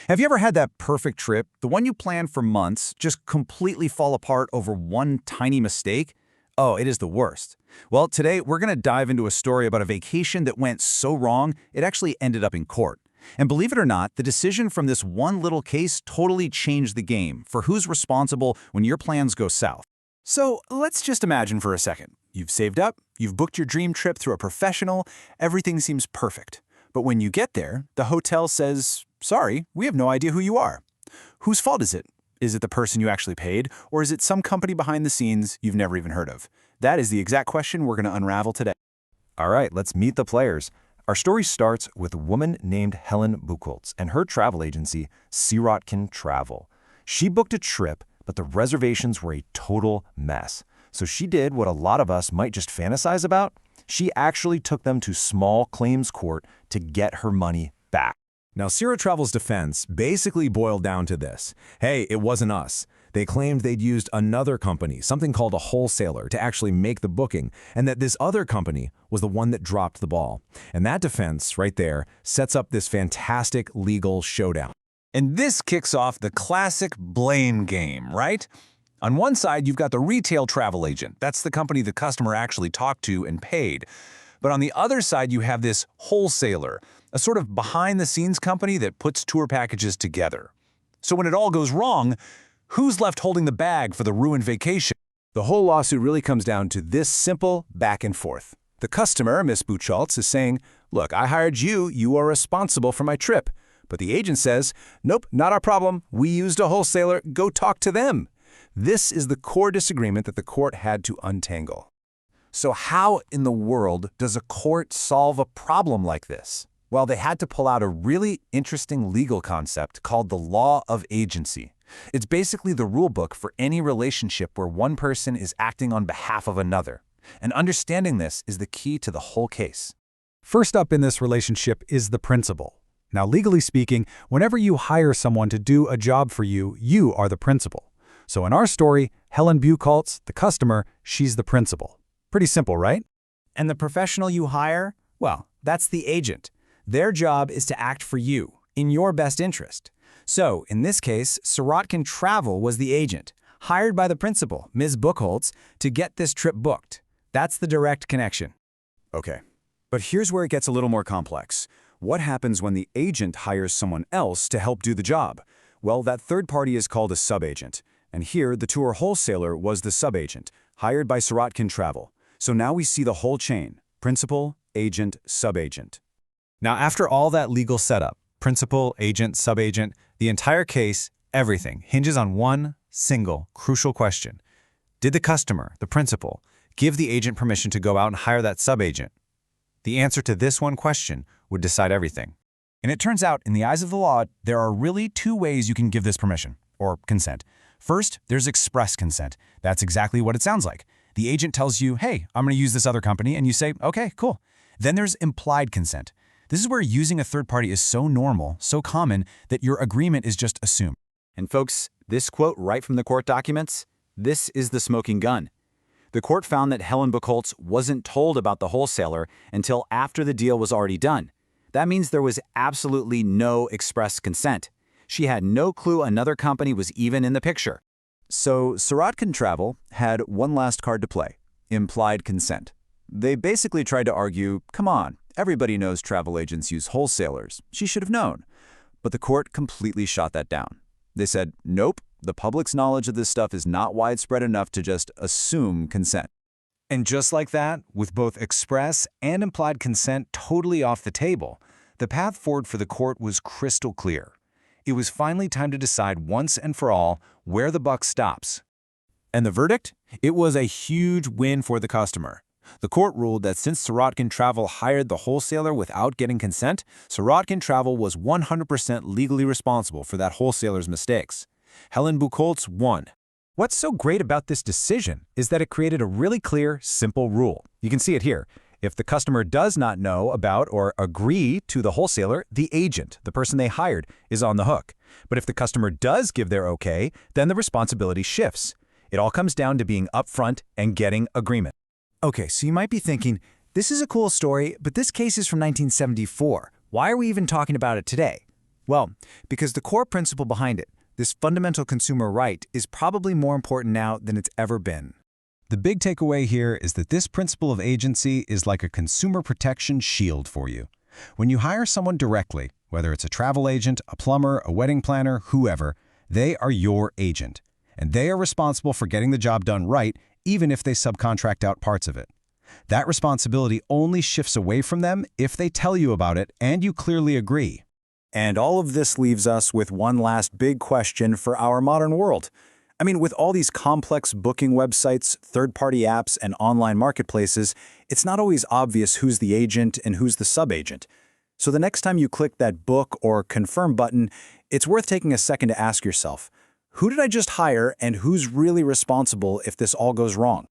Have you ever had that perfect trip, the one you planned for months, just completely fall apart over one tiny mistake? Oh, it is the worst. Well, today we're going to dive into a story about a vacation that went so wrong, it actually ended up in court. And believe it or not, the decision from this one little case totally changed the game for who's responsible when your plans go south. So let's just imagine for a second. You've saved up, you've booked your dream trip through a professional, everything seems perfect. But when you get there, the hotel says, sorry, we have no idea who you are. Whose fault is it? Is it the person you actually paid, or is it some company behind the scenes you've never even heard of? That is the exact question we're going to unravel today. All right, let's meet the players. Our story starts with a woman named Helen Bucholtz and her travel agency, Sirotkin Travel. She booked a trip, but the reservations were a total mess. So she did what a lot of us might just fantasize about. She actually took them to small claims court to get her money back. Now, Siro Travel's defense basically boiled down to this. Hey, it wasn't us. They claimed they'd used another company, something called a wholesaler, to actually make the booking, and that this other company was the one that dropped the ball. And that defense, right there, sets up this fantastic legal showdown. And this kicks off the classic blame game, right? On one side, you've got the retail travel agent. That's the company the customer actually talked to and paid. But on the other side, you have this wholesaler, a sort of behind-the-scenes company that puts tour packages together. So when it all goes wrong, who's left holding the bag for the ruined vacation? The whole lawsuit really comes down to this simple back and forth. The customer, Miss Bucholtz, is saying, look, I hired you, you are responsible for my trip. But the agent says, nope, not our problem, we used a wholesaler, go talk to them. This is the core disagreement that the court had to untangle. So how in the world does a court solve a problem like this? Well, they had to pull out a really interesting legal concept called the law of agency. It's basically the rule book for any relationship where one person is acting on behalf of another. And understanding this is the key to the whole case. First up in this relationship is the principal. Now, legally speaking, whenever you hire someone to do a job for you, you are the principal. So in our story, Helen Bucholtz, the customer, she's the principal. Pretty simple, right? And the professional you hire? Well, that's the agent. Their job is to act for you, in your best interest. So, in this case, Sirotkin Travel was the agent, hired by the principal, Ms. Bucholtz, to get this trip booked. That's the direct connection. Okay, but here's where it gets a little more complex. What happens when the agent hires someone else to help do the job? Well, that third party is called a subagent. And here, the tour wholesaler was the subagent, hired by Sirotkin Travel. So now we see the whole chain, principal, agent, subagent. Now, after all that legal setup, principal, agent, subagent, the entire case, everything, hinges on one single crucial question. Did the customer, the principal, give the agent permission to go out and hire that subagent? The answer to this one question would decide everything. And it turns out, in the eyes of the law, there are really two ways you can give this permission, or consent. First, there's express consent. That's exactly what it sounds like. The agent tells you, hey, I'm going to use this other company, and you say, okay, cool. Then there's implied consent. This is where using a third party is so normal, so common, that your agreement is just assumed. And folks, this quote right from the court documents, this is the smoking gun. The court found that Helen Bucholtz wasn't told about the wholesaler until after the deal was already done. That means there was absolutely no express consent. She had no clue another company was even in the picture. So Sirotkin Travel had one last card to play, implied consent. They basically tried to argue, come on, everybody knows travel agents use wholesalers. She should have known. But the court completely shot that down. They said, nope, the public's knowledge of this stuff is not widespread enough to just assume consent. And just like that, with both express and implied consent totally off the table, the path forward for the court was crystal clear. It was finally time to decide once and for all where the buck stops. And the verdict? It was a huge win for the customer. The court ruled that since Sirotkin Travel hired the wholesaler without getting consent, Sirotkin Travel was 100% legally responsible for that wholesaler's mistakes. Helen Bucholtz won. What's so great about this decision is that it created a really clear, simple rule. You can see it here. If the customer does not know about or agree to the wholesaler, the agent, the person they hired, is on the hook. But if the customer does give their okay, then the responsibility shifts. It all comes down to being upfront and getting agreement. Okay, so you might be thinking, this is a cool story, but this case is from 1974. Why are we even talking about it today? Well, because the core principle behind it, this fundamental consumer right, is probably more important now than it's ever been. The big takeaway here is that this principle of agency is like a consumer protection shield for you. When you hire someone directly, whether it's a travel agent, a plumber, a wedding planner, whoever, they are your agent. And they are responsible for getting the job done right, even if they subcontract out parts of it. That responsibility only shifts away from them if they tell you about it and you clearly agree. And all of this leaves us with one last big question for our modern world. I mean, with all these complex booking websites, third-party apps, and online marketplaces, it's not always obvious who's the agent and who's the subagent. So the next time you click that book or confirm button, it's worth taking a second to ask yourself, who did I just hire and who's really responsible if this all goes wrong?